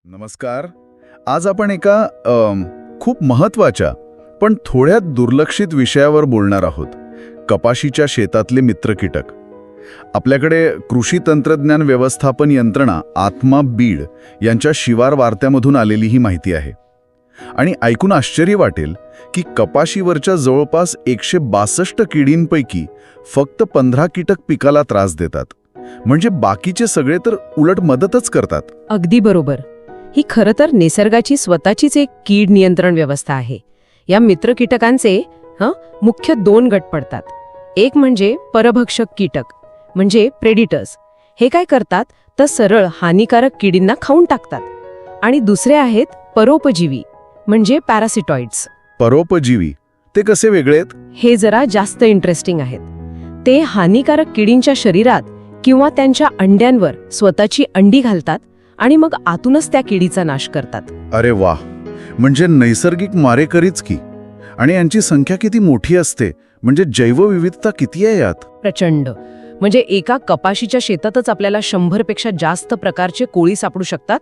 नमस्कार. आज आपण एका खूप महत्वाच्या पण थोड्या दुर्लक्षित विषयावर बोलणार आहोत. कपाशीच्या शेतातले मित्र कीटक. आपल्याकडे कृषी तंत्रज्ञान व्यवस्थापन यंत्रणा आत्मा बीड यांच्या शिवार वार्त्यामधून आलेली ही माहिती आहे. आणि ऐकून आश्चर्य वाटेल की कपाशीवरच्या जवळपास 162 किडींपैकी फक्त 15 कीटक पिकाला त्रास देतात. म्हणजे बाकीचे सगळे तर उलट मदतच करतात. अगदी बरोबर. ही खरं तर निसर्गाची स्वतःचीच एक कीड नियंत्रण व्यवस्था आहे. या मित्र कीटकांचे मुख्य 2 गट पडतात. एक म्हणजे परभक्षक कीटक म्हणजे प्रेडिटर्स. हे काय करतात तर सरळ हानिकारक किडींना खाऊन टाकतात. आणि दुसरे आहेत परोपजीवी म्हणजे पॅरासिटॉइड्स. परोपजीवी ते कसे वेगळे आहेत? हे जरा जास्त इंटरेस्टिंग आहेत. ते हानिकारक किडींच्या शरीरात किंवा त्यांच्या अंड्यांवर स्वतःची अंडी घालतात आणि मग आतूनच त्या किडीचा नाश करतात. अरे वाह, म्हणजे नैसर्गिक मारेकरीच की. आणि यांची संख्या किती मोठी असते, म्हणजे जैवविविधता किती आहे यात? प्रचंड. म्हणजे एका कपाशीच्या शेतातच आपल्याला 100 पेक्षा जास्त प्रकारचे कोळी सापडू शकतात.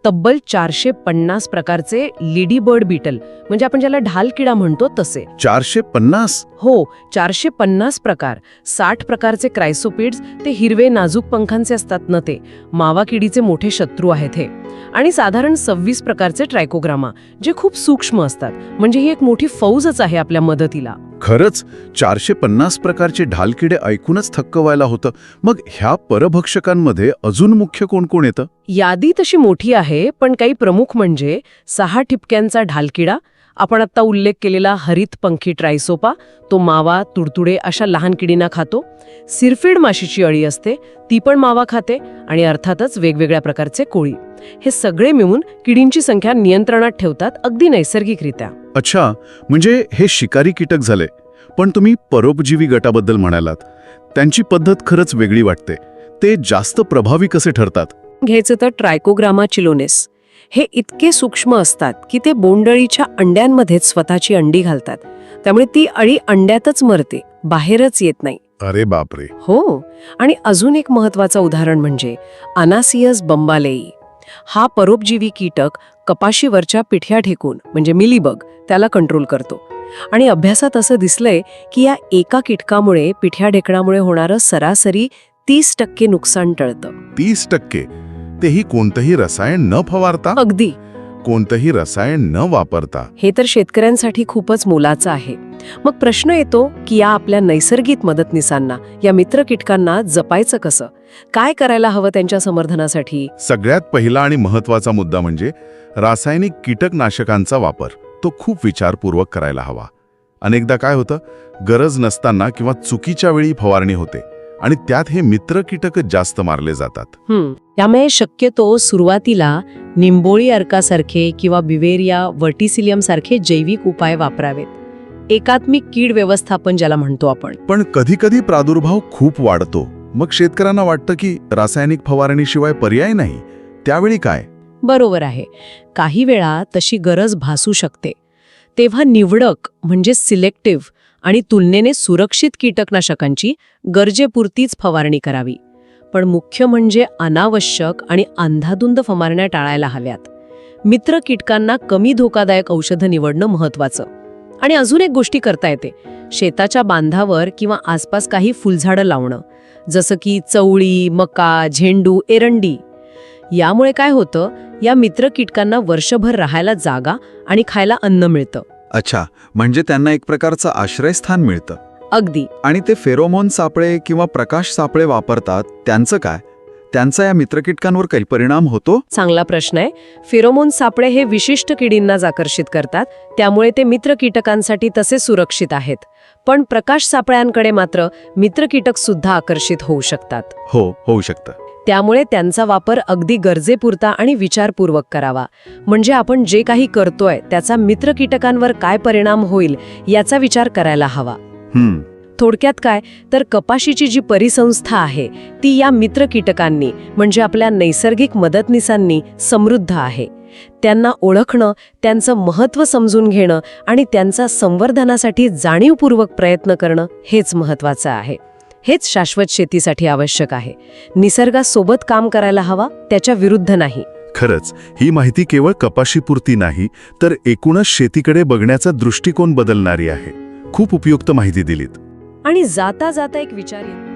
तब्बल 450 प्रकारचे लेडी बर्ड बीटल म्हणजे आपण ज्याला ढाल किडा म्हणतो तसे. 450? हो, 450 प्रकार. 60 प्रकारचे क्रायसोपिड्स, ते हिरवे नाजूक पंखांचे असतात ना, ते मावा किडीचे मोठे शत्रू आहेत हे. आणि साधारण 26 प्रकारचे ट्रायकोग्रामा जे खूप सूक्ष्म असतात. म्हणजे ही एक मोठी फौजच आहे आपल्या मदतीला. खरंच 450 प्रकारचे ढालकिडे ऐकूनच थक्क व्हायला होतं. मग ह्या परभक्षकांमध्ये अजून मुख्य कोण कोण येतं? यादी तशी मोठी आहे, पण काही प्रमुख म्हणजे 6 ठिपक्यांचा ढालकिडा, आपण आता उल्लेख केलेला हरित पंखी ट्रायसोपा, तो मावा, तुडतुडे अशा लहान किडींना खातो. सिरफिड माशीची अळी असते, ती पण मावा खाते. आणि अर्थातच वेगवेगळ्या प्रकारचे कोळी. हे सगळे मिळून किडींची संख्या नियंत्रणात ठेवतात, अगदी नैसर्गिकरित्या. अच्छा, म्हणजे हे शिकारी कीटक झाले. पण तुम्ही परोपजीवी गटाबद्दल म्हणालात, त्यांची पद्धत खरंच वेगळी वाटते. ते जास्त प्रभावी कसे ठरतात? घ्यायचं तर ट्रायकोग्रामा चिलोनेस. हे इतके सूक्ष्म असतात की ते बोंडअळीच्या अंड्यांमध्येच स्वतःची अंडी घालतात. त्यामुळे ती अळी अंड्यातच मरते, बाहेरच येत नाही. अरे बापरे. हो. आणि अजून एक महत्वाचं उदाहरण म्हणजे अनासियस बंबालेई. हा परोपजीवी कीटक कपाशीवरच्या पिठ्या ठेकून म्हणजे मिलीबग त्याला कंट्रोल करतो. आणि अभ्यासात असं दिसलंय की या एका कीटकामुळे पिठ्या ढेकणामुळे होणारं सरासरी 30% नुकसान टळतं. 30%? तेही कोणतंही रसायन न फवारता? अगदी. कोणतंही रसायन न वापरता? हे तर शेतकऱ्यांसाठी खूपच मोलाचं आहे. मग प्रश्न येतो की या आपल्या नैसर्गिक मदतनीसांना, या मित्र कीटकांना जपायचं कसं? काय करायला हवं त्यांच्या समर्थनासाठी? सगळ्यात पहिला आणि महत्वाचा मुद्दा म्हणजे रासायनिक कीटकनाशकांचा वापर. तो खूप विचारपूर्वक करायला हवा. अनेकदा काय होतं, गरज नसताना किंवा चुकीच्या वेळी फवारणी होते आणि त्यात हे मित्र कीटकच जास्त मारले जातात. त्यामुळे शक्यतो सुरुवातीला निंबोळी अर्कासारखे किंवा बिवेरिया वर्टिसिलियम सारखे जैविक उपाय वापरावेत. एकात्मिक कीड व्यवस्थापन ज्याला म्हणतो आपण. पण कधी कधी प्रादुर्भाव खूप वाढतो. मग शेतकऱ्यांना वाटतं की रासायनिक फवारणीशिवाय पर्याय नाही. त्यावेळी काय? बरोबर आहे. काही वेळा तशी गरज भासू शकते. तेव्हा निवडक म्हणजे सिलेक्टिव्ह आणि तुलनेने सुरक्षित कीटकनाशकांची गरजेपुरतीच फवारणी करावी. पण मुख्य म्हणजे अनावश्यक आणि अंधाधुंद फवारण्या टाळायला हव्यात. मित्र कीटकांना कमी धोकादायक औषधं निवडणं महत्वाचं. आणि अजून एक गोष्टी करता येते. शेताच्या बांधावर किंवा आसपास काही फुलझाडं लावणं, जसं की चवळी, मका, झेंडू, एरंडी. यामुळे काय होतं, या मित्र कीटकांना वर्षभर राहायला जागा आणि खायला अन्न मिळतं. अच्छा, म्हणजे त्यांना एक प्रकारचं आश्रयस्थान मिळतं. अगदी. आणि ते फेरोमोन सापळे किंवा प्रकाश सापळे वापरतात, त्यांचं काय? त्यांचा या मित्रकीटकांवर काही परिणाम होतो? चांगला प्रश्न आहे. फेरोमोन सापळे हे विशिष्ट किडींनाच आकर्षित करतात, त्यामुळे ते मित्र कीटकांसाठी तसे सुरक्षित आहेत. पण प्रकाश सापळ्यांकडे मात्र मित्र कीटक सुद्धा आकर्षित होऊ शकतात. हो, होऊ शकतं. त्यामुळे त्यांचा वापर अगदी गरजेपुरता आणि विचारपूर्वक करावा. म्हणजे आपण जे काही करतोय त्याचा मित्र कीटकांवर काय परिणाम होईल याचा विचार करायला हवा. थोडक्यात काय तर कपाशीची जी परिसंस्था आहे ती या मित्र कीटकांनी म्हणजे आपल्या नैसर्गिक मदतनीसांनी समृद्ध आहे. त्यांना ओळखणं, त्यांचं महत्त्व समजून घेणं आणि त्यांचा संवर्धनासाठी जाणीवपूर्वक प्रयत्न करणं हेच महत्त्वाचं आहे. हेच शाश्वत शेतीसाठी आवश्यक आहे. निसर्गासोबत काम करायला हवा, त्याच्या विरुद्ध नाही. खरंच ही माहिती केवळ कपाशीपुरती नाही तर एकूणच शेतीकडे बघण्याचा दृष्टिकोन बदलणारी आहे. खूप उपयुक्त माहिती दिलीत. आणि जाता जाता एक विचार येतो